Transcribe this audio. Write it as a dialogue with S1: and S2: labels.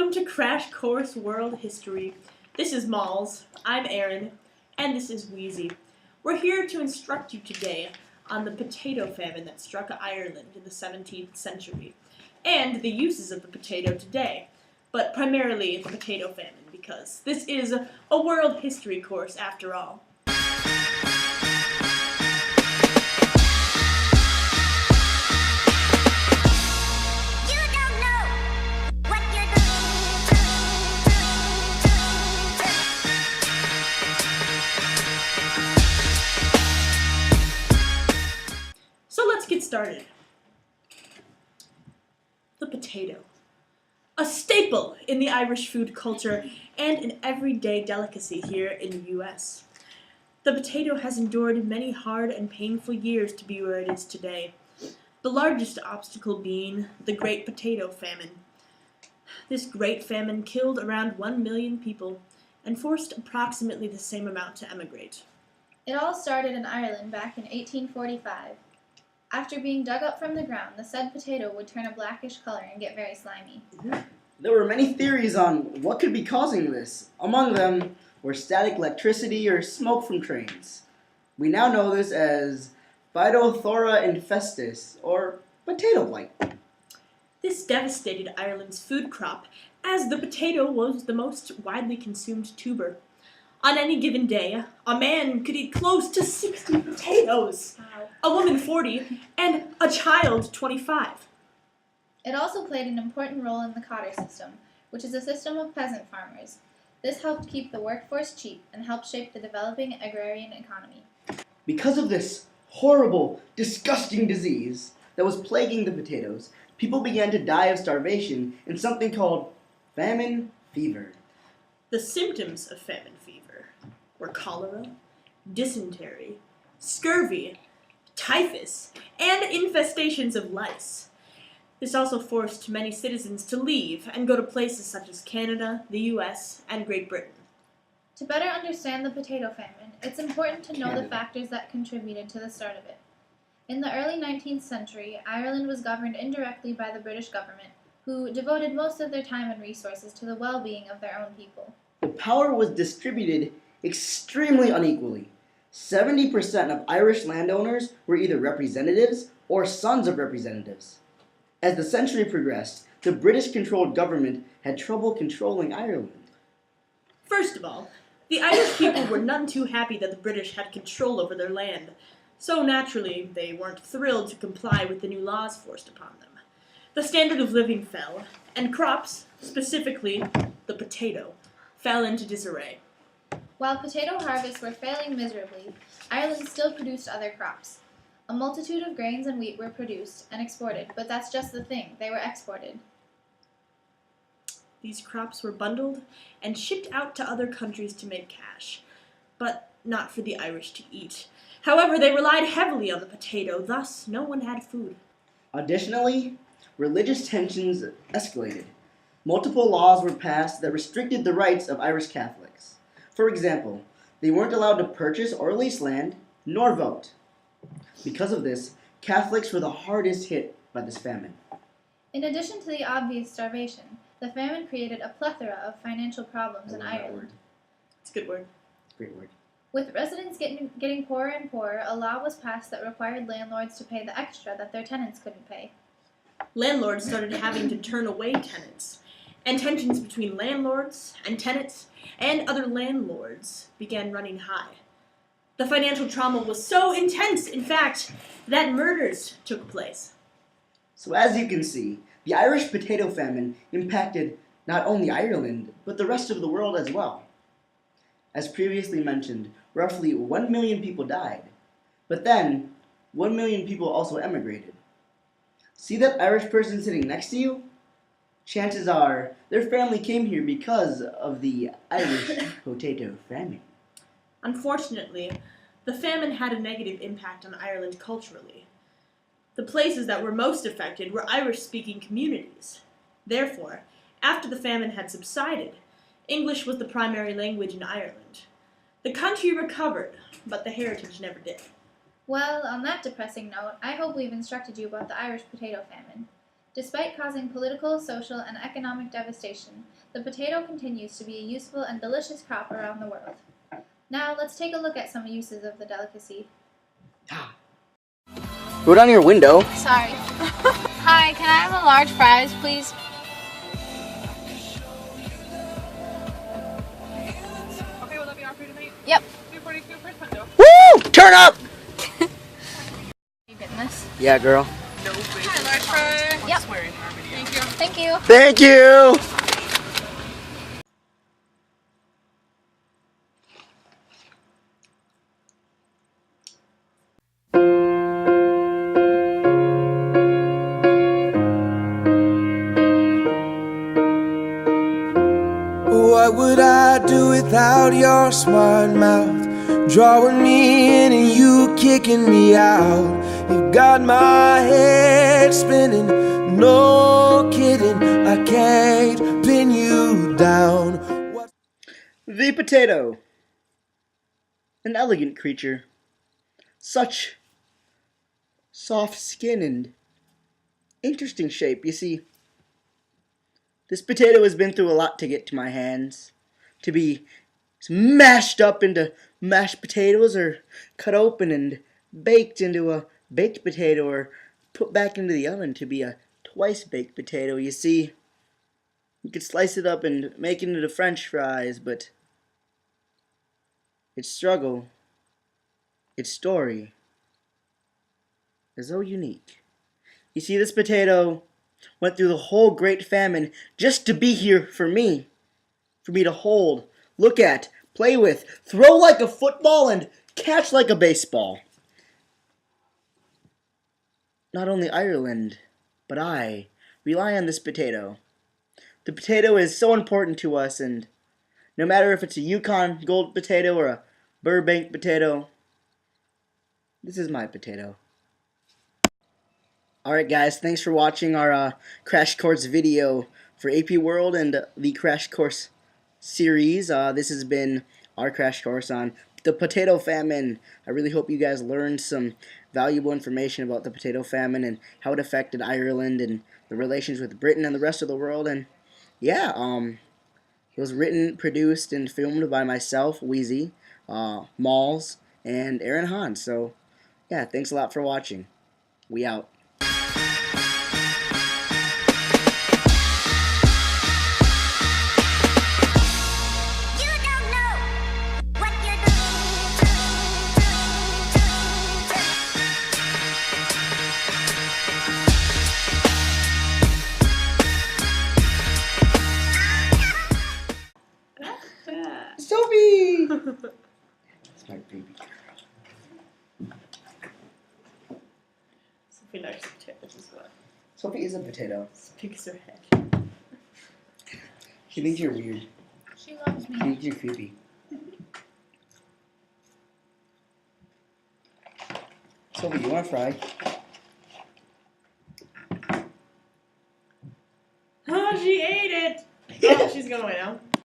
S1: Welcome to Crash Course World History. This is Mollz, I'm Aaron, and this is Weezy. We're here to instruct you today on the potato famine that struck Ireland in the 17th century, and the uses of the potato today, but primarily the potato famine, because this is a world history course after all. So let's get started. The potato. A staple in the Irish food culture and an everyday delicacy here in the US. The potato has endured many hard and painful years to be where it is today, the largest obstacle being the Great Potato Famine. This Great Famine killed around 1 million people and forced approximately the same amount to emigrate.
S2: It all started in Ireland back in 1845. After being dug up from the ground, the said potato would turn a blackish color and get very slimy.
S3: There were many theories on what could be causing this. Among them were static electricity or smoke from trains. We now know this as Phytophthora infestis, or potato blight.
S1: This devastated Ireland's food crop, as the potato was the most widely consumed tuber. On any given day, a man could eat close to 60 potatoes, a woman 40, and a child 25.
S2: It also played an important role in the cotter system, which is a system of peasant farmers. This helped keep the workforce cheap and helped shape the developing agrarian economy.
S3: Because of this horrible, disgusting disease that was plaguing the potatoes, people began to die of starvation in something called famine fever.
S1: The symptoms of famine fever were cholera, dysentery, scurvy, typhus, and infestations of lice. This also forced many citizens to leave and go to places such as Canada, the US, and Great Britain.
S2: To better understand the potato famine, it's important to know the factors that contributed to the start of it. In the early 19th century, Ireland was governed indirectly by the British government, who devoted most of their time and resources to the well-being of their own people.
S3: The power was distributed extremely unequally. 70% of Irish landowners were either representatives or sons of representatives. As the century progressed, the British-controlled government had trouble controlling Ireland.
S1: First of all, the Irish people were none too happy that the British had control over their land, so naturally they weren't thrilled to comply with the new laws forced upon them. The standard of living fell, and crops, specifically the potato, fell into disarray.
S2: While potato harvests were failing miserably, Ireland still produced other crops. A multitude of grains and wheat were produced and exported, but that's just the thing, they were exported.
S1: These crops were bundled and shipped out to other countries to make cash, but not for the Irish to eat. However, they relied heavily on the potato, thus no one had food.
S3: Additionally, religious tensions escalated. Multiple laws were passed that restricted the rights of Irish Catholics. For example, they weren't allowed to purchase or lease land, nor vote. Because of this, Catholics were the hardest hit by this famine.
S2: In addition to the obvious starvation, the famine created a plethora of financial problems in Ireland.
S1: It's a good word.
S3: Great word.
S2: With residents getting poorer and poorer, a law was passed that required landlords to pay the extra that their tenants couldn't pay.
S1: Landlords started having to turn away tenants, and tensions between landlords and tenants and other landlords began running high. The financial trauma was so intense, in fact, that murders took place.
S3: So as you can see, the Irish potato famine impacted not only Ireland, but the rest of the world as well. As previously mentioned, roughly 1 million people died. But then, 1 million people also emigrated. See that Irish person sitting next to you? Chances are their family came here because of the Irish potato famine.
S1: Unfortunately, the famine had a negative impact on Ireland culturally. The places that were most affected were Irish-speaking communities. Therefore, after the famine had subsided, English was the primary language in Ireland. The country recovered, but the heritage never did.
S2: Well, on that depressing note, I hope we've instructed you about the Irish potato famine. Despite causing political, social, and economic devastation, the potato continues to be a useful and delicious crop around the world. Now, let's take a look at some uses of the delicacy.
S3: Roll down your window.
S2: Sorry. Hi, can I have a large fries, please?
S4: Okay, will that be our food tonight?
S2: Yep.
S4: 242 first window.
S3: Woo! Turn up!
S2: You getting this?
S3: Yeah, girl.
S4: No, please. Hi, large fry.
S2: Yep.
S4: Swearing in our video. Thank you.
S2: Thank you.
S3: Thank you!
S5: What would I do without your smart mouth? Drawing me in and you kicking me out. You got my head spinning, no kidding, I can't pin you down.
S3: The potato. An elegant creature. Such soft skin and interesting shape. You see, this potato has been through a lot to get to my hands. To be mashed up into mashed potatoes, or cut open and baked into a baked potato, or put back into the oven to be a twice baked potato. You see, you could slice it up and make it into French fries, but its struggle, its story, is so unique. You see, this potato went through the whole Great Famine just to be here for me to hold, look at, play with, throw like a football, and catch like a baseball. Not only Ireland, but I rely on this potato. The potato is so important to us, and no matter if it's a Yukon Gold potato or a Burbank potato, this is my potato. Alright guys, thanks for watching our Crash Course video for AP World and the Crash Course series. This has been our Crash Course on the potato famine. I really hope you guys learned some valuable information about the potato famine and how it affected Ireland and the relations with Britain and the rest of the world. And yeah, it was written, produced, and filmed by myself, Weezy, Mollz, and Aaron Hahn. So yeah, thanks a lot for watching. We out. Sophie! That's my baby girl.
S1: Sophie likes potatoes as well.
S3: Sophie is a potato.
S1: As big as her head.
S3: She thinks you're weird.
S2: She loves
S3: She
S2: me.
S3: thinks you're creepy. Sophie, you want to fry?
S1: Oh, she ate it! Oh, she's going away now.